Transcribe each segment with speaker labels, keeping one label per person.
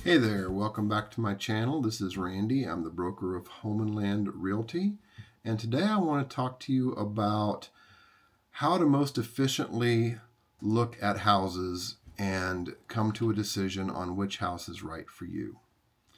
Speaker 1: Hey there, welcome back to my channel. This is Randy. I'm the broker of Home and Land Realty. And today I want to talk to you about how to most efficiently look at houses and come to a decision on which house is right for you.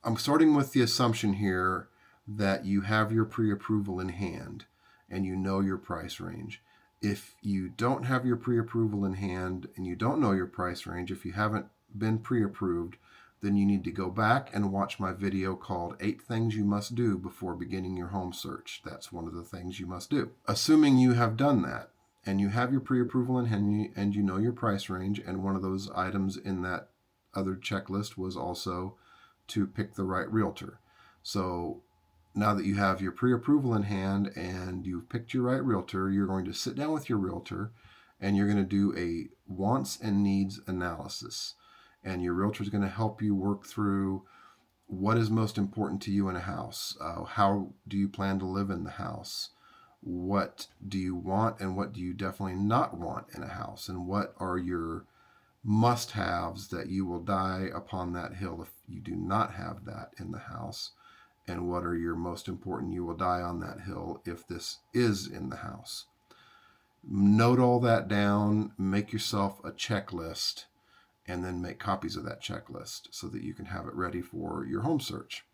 Speaker 1: I'm starting with the assumption here that you have your pre-approval in hand and you know your price range. If you don't have your pre-approval in hand and you don't know your price range, if you haven't been pre-approved, then you need to go back and watch my video called 8 Things You Must Do Before Beginning Your Home Search. That's one of the things you must do. Assuming you have done that and you have your pre-approval in hand and you know your price range, and one of those items in that other checklist was also to pick the right realtor. So now that you have your pre-approval in hand and you've picked your right realtor, you're going to sit down with your realtor and you're going to do a wants and needs analysis. And your realtor is going to help you work through what is most important to you in a house. How do you plan to live in the house? What do you want and what do you definitely not want in a house? And what are your must-haves that you will die upon that hill if you do not have that in the house? And what are your most important you will die on that hill if this is in the house? Note all that down, make yourself a checklist, and then make copies of that checklist so that you can have it ready for your home search.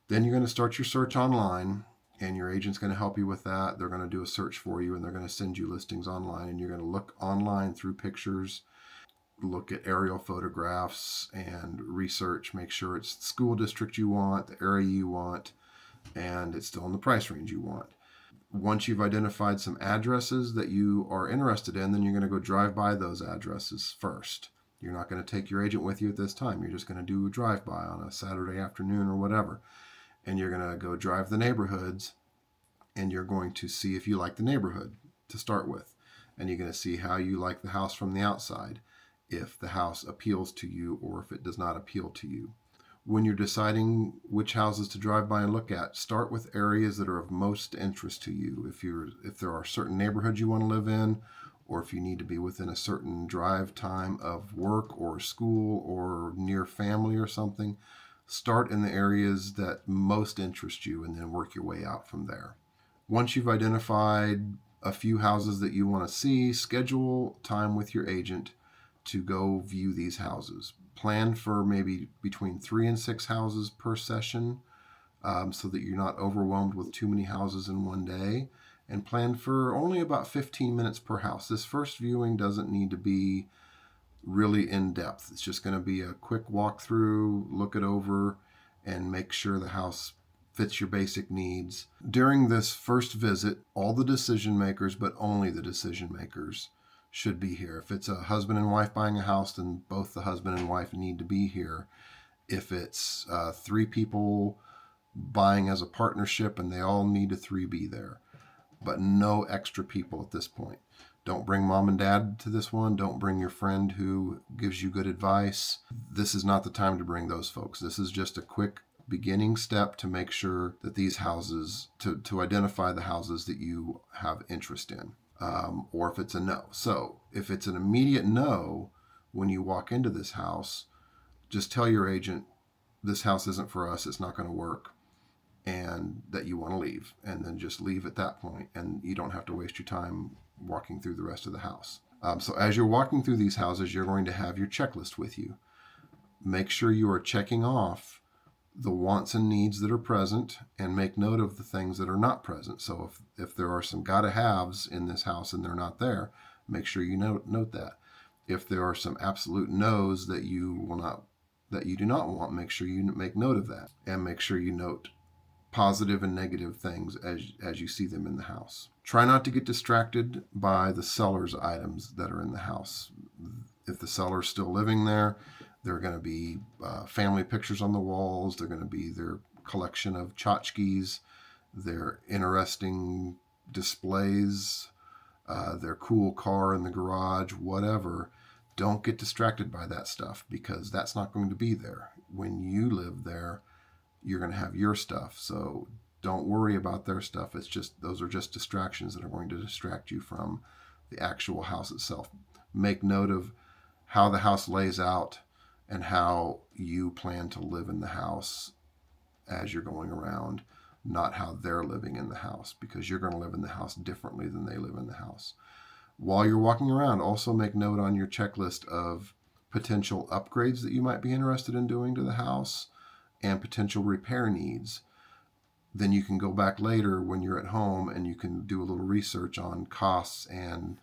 Speaker 1: Then you're going to start your search online, and your agent's going to help you with that. They're going to do a search for you, and they're going to send you listings online, and you're going to look online through pictures, look at aerial photographs, and research. Make sure it's the school district you want, the area you want, and it's still in the price range you want. Once you've identified some addresses that you are interested in, then you're going to go drive by those addresses first. You're not going to take your agent with you at this time. You're just going to do a drive-by on a Saturday afternoon or whatever. And you're going to go drive the neighborhoods, and you're going to see if you like the neighborhood to start with. And you're going to see how you like the house from the outside, if the house appeals to you or if it does not appeal to you. When you're deciding which houses to drive by and look at, start with areas that are of most interest to you. If there are certain neighborhoods you want to live in, or if you need to be within a certain drive time of work or school or near family or something, start in the areas that most interest you and then work your way out from there. Once you've identified a few houses that you want to see, schedule time with your agent to go view these houses. Plan for maybe between 3 and 6 houses per session, so that you're not overwhelmed with too many houses in one day. And plan for only about 15 minutes per house. This first viewing doesn't need to be really in depth. It's just going to be a quick walkthrough, look it over, and make sure the house fits your basic needs. During this first visit, all the decision makers, but only the decision makers, should be here. If it's a husband and wife buying a house, then both the husband and wife need to be here. If it's 3 people buying as a partnership, and they all need to 3 be there. But no extra people at this point. Don't bring mom and dad to this one. Don't bring your friend who gives you good advice. This is not the time to bring those folks. This is just a quick beginning step to make sure that these houses, to identify the houses that you have interest in, or if it's a no. So if it's an immediate no when you walk into this house, just tell your agent, this house isn't for us, it's not going to work, and that you want to leave, and then just leave at that point, and you don't have to waste your time walking through the rest of the house. So as you're walking through these houses, you're going to have your checklist with you. Make sure you are checking off the wants and needs that are present, and make note of the things that are not present. So if there are some gotta haves in this house and they're not there, make sure you note that. If there are some absolute no's that you do not want, make sure you make note of that, and make sure you note positive and negative things as you see them in the house. Try not to get distracted by the seller's items that are in the house. If the seller's still living there, there are going to be family pictures on the walls. They're going to be their collection of tchotchkes, their interesting displays, their cool car in the garage, whatever. Don't get distracted by that stuff, because that's not going to be there. When you live there, you're going to have your stuff. So don't worry about their stuff. It's just, those are just distractions that are going to distract you from the actual house itself. Make note of how the house lays out and how you plan to live in the house as you're going around, not how they're living in the house, because you're going to live in the house differently than they live in the house. While you're walking around, also make note on your checklist of potential upgrades that you might be interested in doing to the house and potential repair needs. Then you can go back later when you're at home and you can do a little research on costs and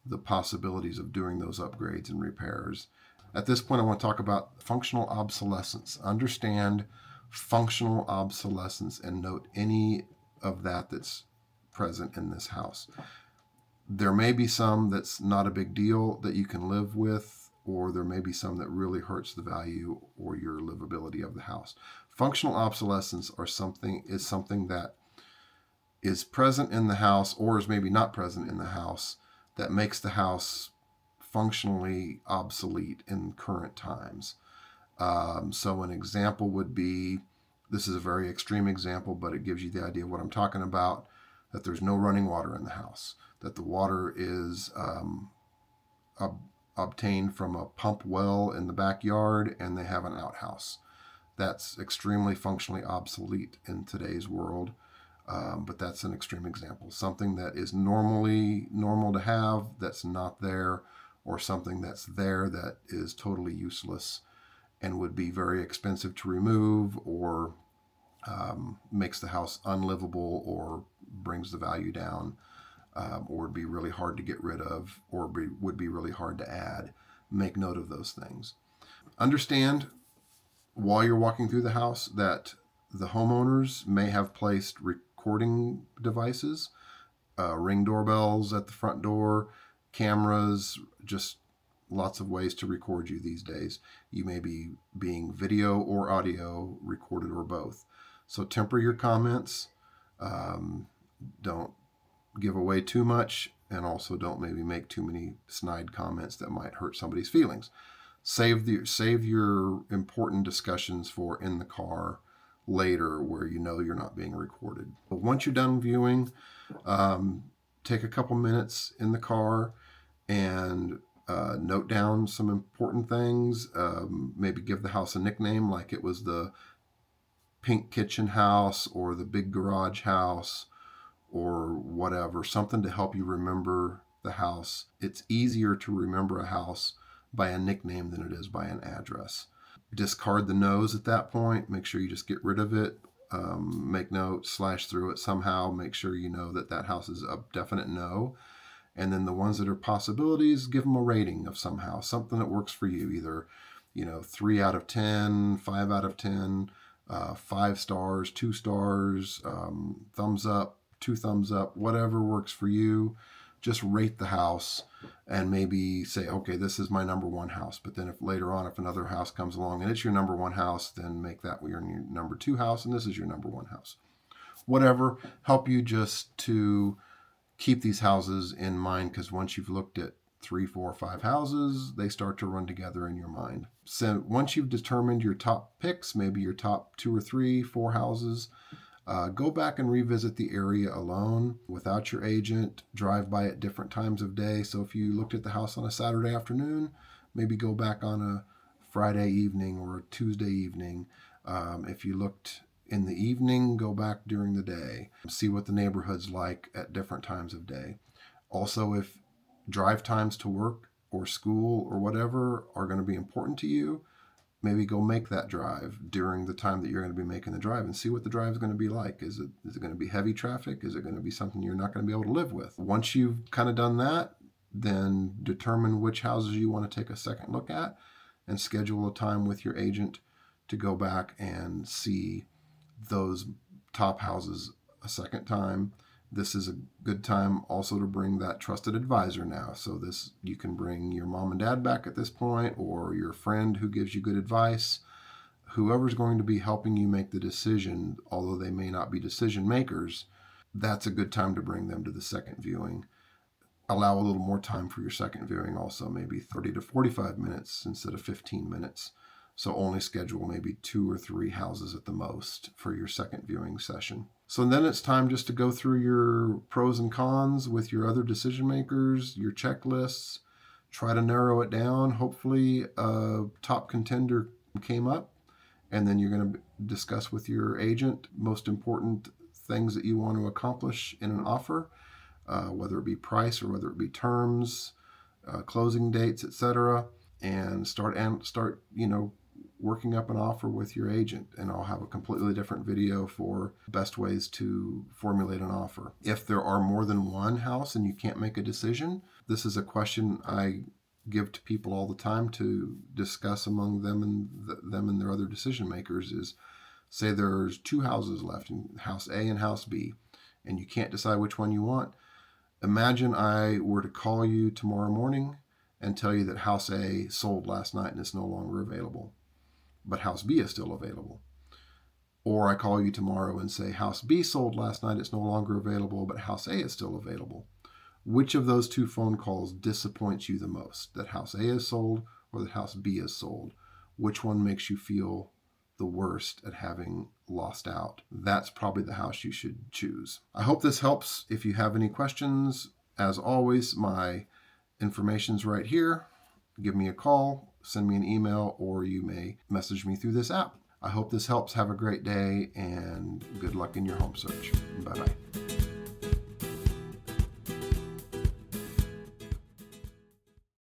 Speaker 1: the possibilities of doing those upgrades and repairs. At this point, I want to talk about functional obsolescence. Understand functional obsolescence and note any of that that's present in this house. There may be some that's not a big deal that you can live with, or there may be some that really hurts the value or your livability of the house. Functional obsolescence is something that is present in the house or is maybe not present in the house that makes the house functionally obsolete in current times. So an example would be, this is a very extreme example, but it gives you the idea of what I'm talking about, that there's no running water in the house, that the water is obtained from a pump well in the backyard and they have an outhouse. That's extremely functionally obsolete in today's world, but that's an extreme example. Something that is normally normal to have that's not there, or something that's there that is totally useless and would be very expensive to remove, or makes the house unlivable, or brings the value down, or would be really hard to get rid of, or would be really hard to add. Make note of those things. Understand while you're walking through the house that the homeowners may have placed recording devices, ring doorbells at the front door, cameras, just lots of ways to record you these days. You may be being video or audio recorded, or both. So temper your comments. Don't give away too much, and also don't maybe make too many snide comments that might hurt somebody's feelings. Save your important discussions for in the car later, where you know you're not being recorded. But once you're done viewing, take a couple minutes in the car and note down some important things. Maybe give the house a nickname, like it was the pink kitchen house or the big garage house or whatever, something to help you remember the house. It's easier to remember a house by a nickname than it is by an address. Discard the no's at that point. Make sure you just get rid of it. Make note, slash through it somehow. Make sure you know that that house is a definite no. And then the ones that are possibilities, give them a rating of somehow, something that works for you. Either, 3 out of 10, 5 out of 10, 5 stars, 2 stars, thumbs up, 2 thumbs up, whatever works for you. Just rate the house and maybe say, okay, this is my number one house. But then if later on, if another house comes along and it's your number one house, then make that your number 2 house, and this is your number 1 house. Whatever, help you just to keep these houses in mind, because once you've looked at 3, 4, 5 houses, they start to run together in your mind. So once you've determined your top picks, maybe your top 2 or 3, 4 houses, go back and revisit the area alone without your agent. Drive by at different times of day. So if you looked at the house on a Saturday afternoon, maybe go back on a Friday evening or a Tuesday evening. If you looked in the evening, go back during the day. See what the neighborhood's like at different times of day. Also, if drive times to work or school or whatever are going to be important to you, maybe go make that drive during the time that you're going to be making the drive and see what the drive is going to be like. Is it going to be heavy traffic? Is it going to be something you're not going to be able to live with? Once you've kind of done that, then determine which houses you want to take a second look at and schedule a time with your agent to go back and see those top houses a second time. This is a good time also to bring that trusted advisor now. So this, you can bring your mom and dad back at this point, or your friend who gives you good advice. Whoever's going to be helping you make the decision, although they may not be decision makers, that's a good time to bring them to the second viewing. Allow a little more time for your second viewing also, maybe 30 to 45 minutes instead of 15 minutes. So only schedule maybe 2 or 3 houses at the most for your second viewing session. So then it's time just to go through your pros and cons with your other decision makers, your checklists, try to narrow it down. Hopefully a top contender came up, and then you're going to discuss with your agent most important things that you want to accomplish in an offer, whether it be price or whether it be terms, closing dates, etc., and start working up an offer with your agent. And I'll have a completely different video for best ways to formulate an offer. If there are more than one house and you can't make a decision, this is a question I give to people all the time to discuss among them and their other decision makers. Is, say there's two houses left, house A and house B, and you can't decide which one you want. Imagine I were to call you tomorrow morning and tell you that house A sold last night and is no longer available, but house B is still available. Or I call you tomorrow and say house B sold last night, it's no longer available, but house A is still available. Which of those two phone calls disappoints you the most? That house A is sold or that house B is sold? Which one makes you feel the worst at having lost out? That's probably the house you should choose. I hope this helps. If you have any questions, as always, my information's right here. Give me a call, send me an email, or you may message me through this app. I hope this helps. Have a great day and good luck in your home search. Bye-bye.